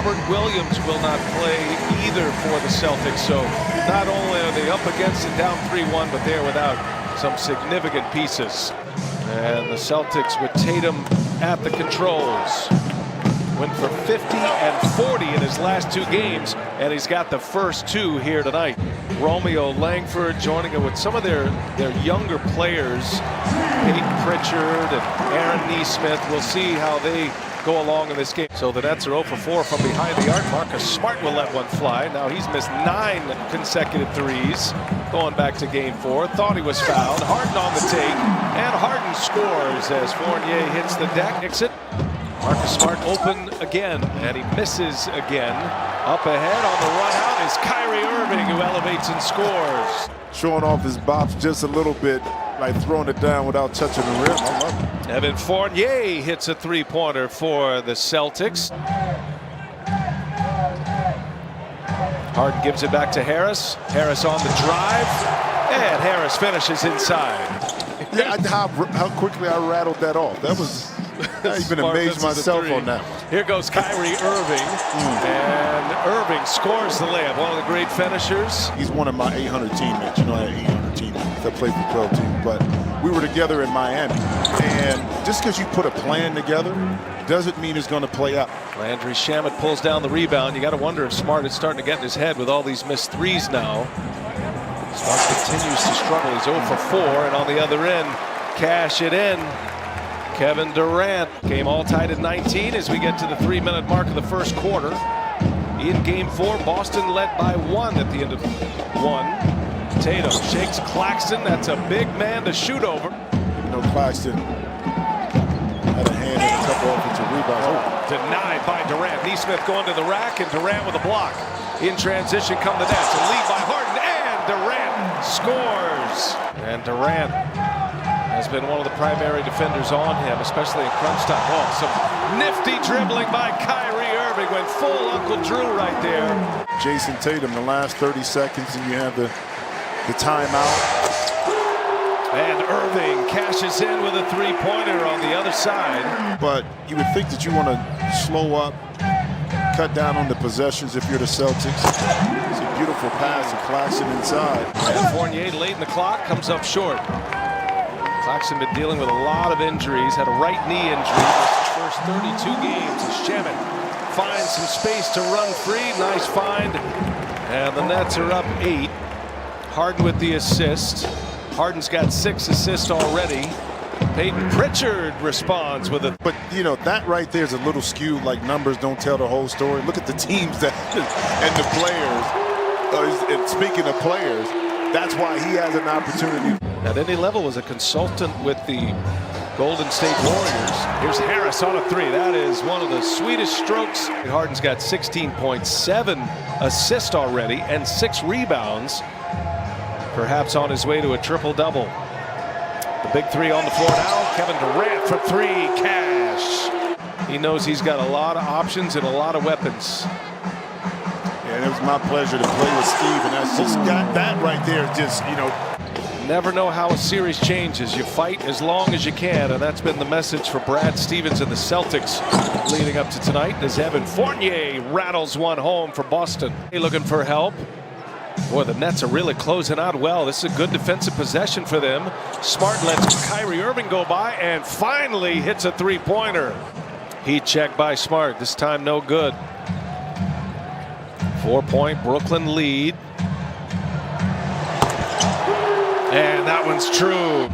Robert Williams will not play either for the Celtics. So not only are they up against it down 3-1, but they're without some significant pieces. And the Celtics with Tatum at the controls. Went for 50 and 40 in his last 2 games, and he's got the first 2 here tonight. Romeo Langford joining him with some of their younger players, Peyton Pritchard and Aaron Nesmith. We'll see how they go along in this game. So the Nets are 0 for 4 from behind the arc. Marcus Smart will let one fly. Now he's missed 9 consecutive threes. Going back to game 4. Thought he was fouled. Harden on the take. And Harden scores as Fournier hits the deck. Exit. Marcus Smart open again, and he misses again. Up ahead on the run out is Kyrie Irving, who elevates and scores. Showing off his bops just a little bit, like throwing it down without touching the rim. I love it. Evan Fournier hits a 3-pointer for the Celtics. Harden gives it back to Harris. Harris on the drive, and Harris finishes inside. Yeah, how quickly I rattled that off. That was... I even amazed myself on that. Here goes Kyrie Irving, and Irving scores the layup. One of the great finishers. He's one of my 800 teammates. You know, I had 800 teammates that played for pro team, but we were together in Miami. And just because you put a plan together doesn't mean it's going to play out. Landry Shamet pulls down the rebound. You got to wonder if Smart is starting to get in his head with all these missed threes now. Smart continues to struggle. He's 0 for 4, and on the other end, cash it in. Kevin Durant. Game all tied at 19 as we get to the 3-minute mark of the first quarter. In game 4, Boston led by 1 at the end of 1. Tatum shakes Claxton. That's a big man to shoot over. You know, Claxton had a hand in a couple offensive rebounds. Denied by Durant. Nesmith going to the rack, and Durant with a block. In transition come the Nets. A lead by Harden, and Durant scores. And Durant has been one of the primary defenders on him, especially in crunch time. Oh, some nifty dribbling by Kyrie Irving. Went full Uncle Drew right there. Jason Tatum, the last 30 seconds, and you have the timeout. And Irving cashes in with a 3-pointer on the other side. But you would think that you want to slow up, cut down on the possessions if you're the Celtics. It's a beautiful pass to Claxton inside. And Fournier late in the clock comes up short. Claxton been dealing with a lot of injuries, had a right knee injury his first 32 games as Shamet finds some space to run free. Nice find. And the Nets are up 8. Harden with the assist. Harden's got 6 assists already. Peyton Pritchard responds with a... But, you know, that right there is a little skewed, like numbers don't tell the whole story. Look at the teams that and the players. And speaking of players, that's why he has an opportunity. At any level was a consultant with the Golden State Warriors. Here's Harris on a 3. That is one of the sweetest strokes. Harden's got 16.7 assists already and 6 rebounds. Perhaps on his way to a triple-double. The big 3 on the floor now. Kevin Durant for 3. Cash. He knows he's got a lot of options and a lot of weapons. And it was my pleasure to play with Steve, and that's just got that right there. Just, you know, never know how a series changes. You fight as long as you can, and that's been the message for Brad Stevens and the Celtics leading up to tonight as Evan Fournier rattles one home for Boston. Looking for help. Boy, the Nets are really closing out well. This is a good defensive possession for them. Smart lets Kyrie Irving go by and finally hits a 3-pointer. Heat check by Smart. This time no good. 4-point Brooklyn lead. And that one's true.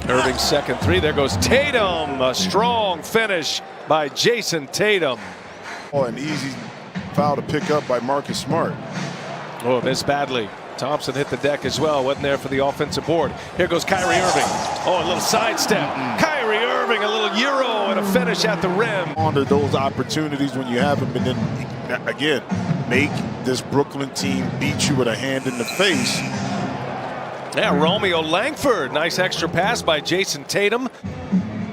Irving's second 3. There goes Tatum. A strong finish by Jason Tatum. Oh, an easy foul to pick up by Marcus Smart. Oh, missed badly. Thompson hit the deck as well. Wasn't there for the offensive board. Here goes Kyrie Irving. Oh, a little sidestep. Kyrie Irving, a little euro and a finish at the rim. Under those opportunities when you have them, and then again, make this Brooklyn team beat you with a hand in the face. Yeah, Romeo Langford. Nice extra pass by Jason Tatum.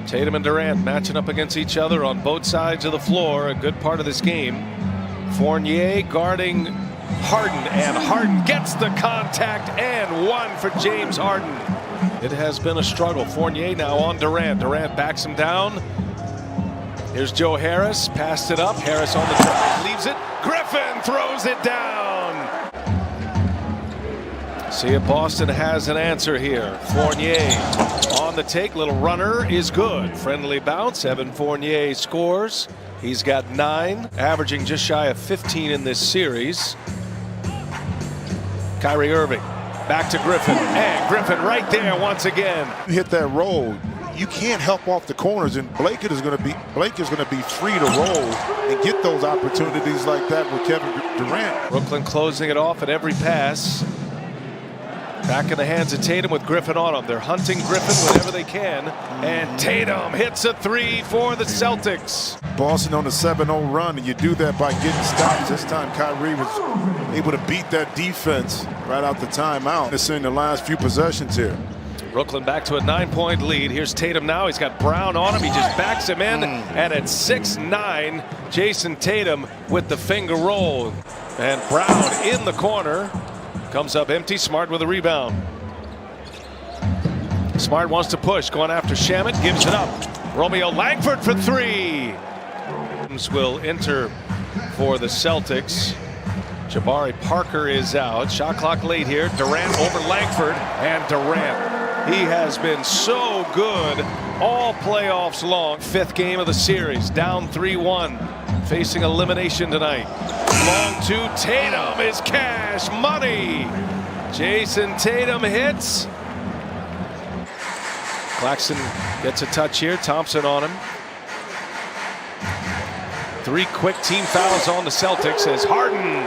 Tatum and Durant matching up against each other on both sides of the floor. A good part of this game. Fournier guarding Harden, and Harden gets the contact and 1 for James Harden. It has been a struggle. Fournier now on Durant. Durant backs him down. Here's Joe Harris, passed it up. Harris on the drive, leaves it. Griffin throws it down. See if Boston has an answer here. Fournier on the take, little runner is good. Friendly bounce, Evan Fournier scores. He's got 9, averaging just shy of 15 in this series. Kyrie Irving, back to Griffin, and Griffin right there once again. You hit that roll, you can't help off the corners, and Blake is going to be free to roll and get those opportunities like that with Kevin Durant. Brooklyn closing it off at every pass. Back in the hands of Tatum with Griffin on him. They're hunting Griffin whenever they can, and Tatum hits a 3 for the Celtics. Boston on a 7-0 run, and you do that by getting stops. This time Kyrie was able to beat that defense right out the timeout. It's in the last few possessions here. Brooklyn back to a 9-point lead. Here's Tatum now. He's got Brown on him. He just backs him in. And at 6'9", Jason Tatum with the finger roll. And Brown in the corner. Comes up empty. Smart with a rebound. Smart wants to push. Going after Shamet. Gives it up. Romeo Langford for 3. Will enter for the Celtics. Jabari Parker is out. Shot clock late here. Durant over Langford. And Durant, he has been so good all playoffs long. 5th game of the series. Down 3-1. Facing elimination tonight. Long 2. Tatum is cash money. Jason Tatum hits. Claxton gets a touch here. Thompson on him. 3 quick team fouls on the Celtics as Harden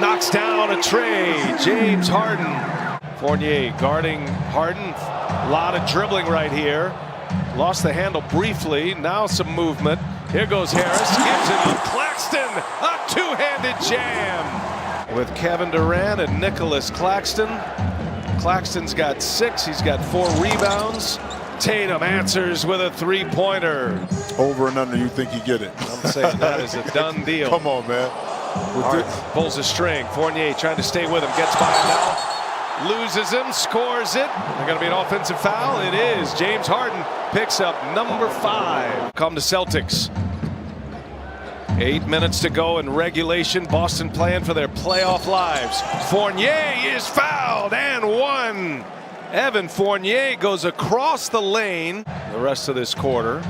knocks down a tray. James Harden. Fournier guarding Harden. A lot of dribbling right here. Lost the handle briefly. Now some movement. Here goes Harris. Gives it up. Claxton. A two-handed jam. With Kevin Durant and Nicholas Claxton. Claxton's got 6. He's got 4 rebounds. Tatum answers with a 3-pointer. Over and under, you think you get it? I'm saying that is a done deal. Come on, man. Pulls a string. Fournier trying to stay with him. Gets by him now. Loses him. Scores it. They're going to be an offensive foul. It is. James Harden picks up number 5. Come to Celtics. 8 minutes to go in regulation. Boston playing for their playoff lives. Fournier is fouled and 1. Evan Fournier goes across the lane the rest of this quarter.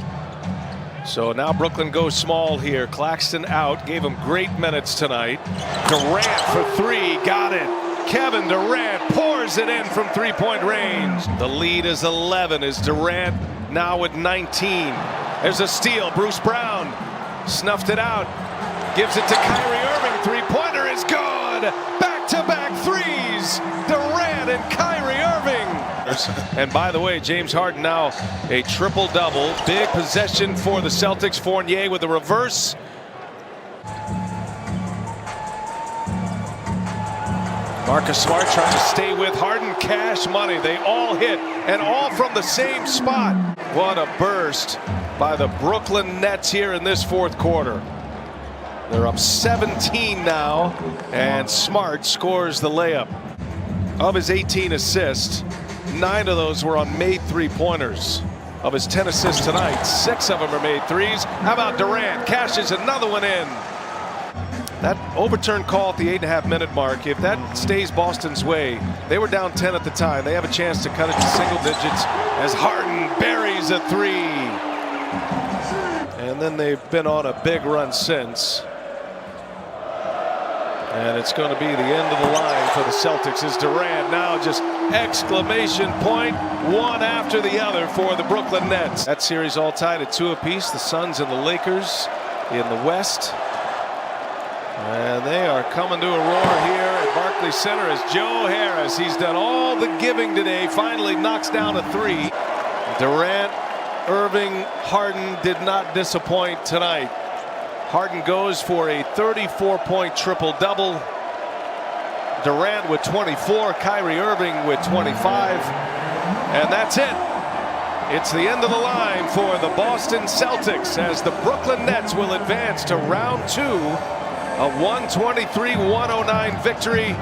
So now Brooklyn goes small here. Claxton out. Gave him great minutes tonight. Durant for 3. Got it. Kevin Durant pours it in from 3-point range. The lead is 11 as Durant now with 19. There's a steal. Bruce Brown snuffed it out. Gives it to Kyrie Irving. 3-pointer is good. Back-to-back threes. Durant and Kyrie Irving. And by the way, James Harden now a triple-double. Big possession for the Celtics. Fournier with the reverse. Marcus Smart trying to stay with Harden. Cash money. They all hit, and all from the same spot. What a burst by the Brooklyn Nets here in this 4th quarter. They're up 17 now, and Smart scores the layup. Of his 18 assists, 9 of those were on made 3-pointers. Of his 10 assists tonight, 6 of them are made 3s. How about Durant? Cashes another one in. That overturned call at the 8.5-minute mark, if that stays Boston's way, they were down 10 at the time. They have a chance to cut it to single digits as Harden buries a 3. And then they've been on a big run since. And it's going to be the end of the line for the Celtics as Durant now just exclamation point, one after the other for the Brooklyn Nets. That series all tied at 2 apiece. The Suns and the Lakers in the West. And they are coming to a roar here at Barclays Center as Joe Harris, he's done all the giving today, finally knocks down a 3. Durant, Irving, Harden did not disappoint tonight. Harden goes for a 34-point triple-double. Durant with 24, Kyrie Irving with 25. And that's it. It's the end of the line for the Boston Celtics as the Brooklyn Nets will advance to round 2. A 123-109 victory.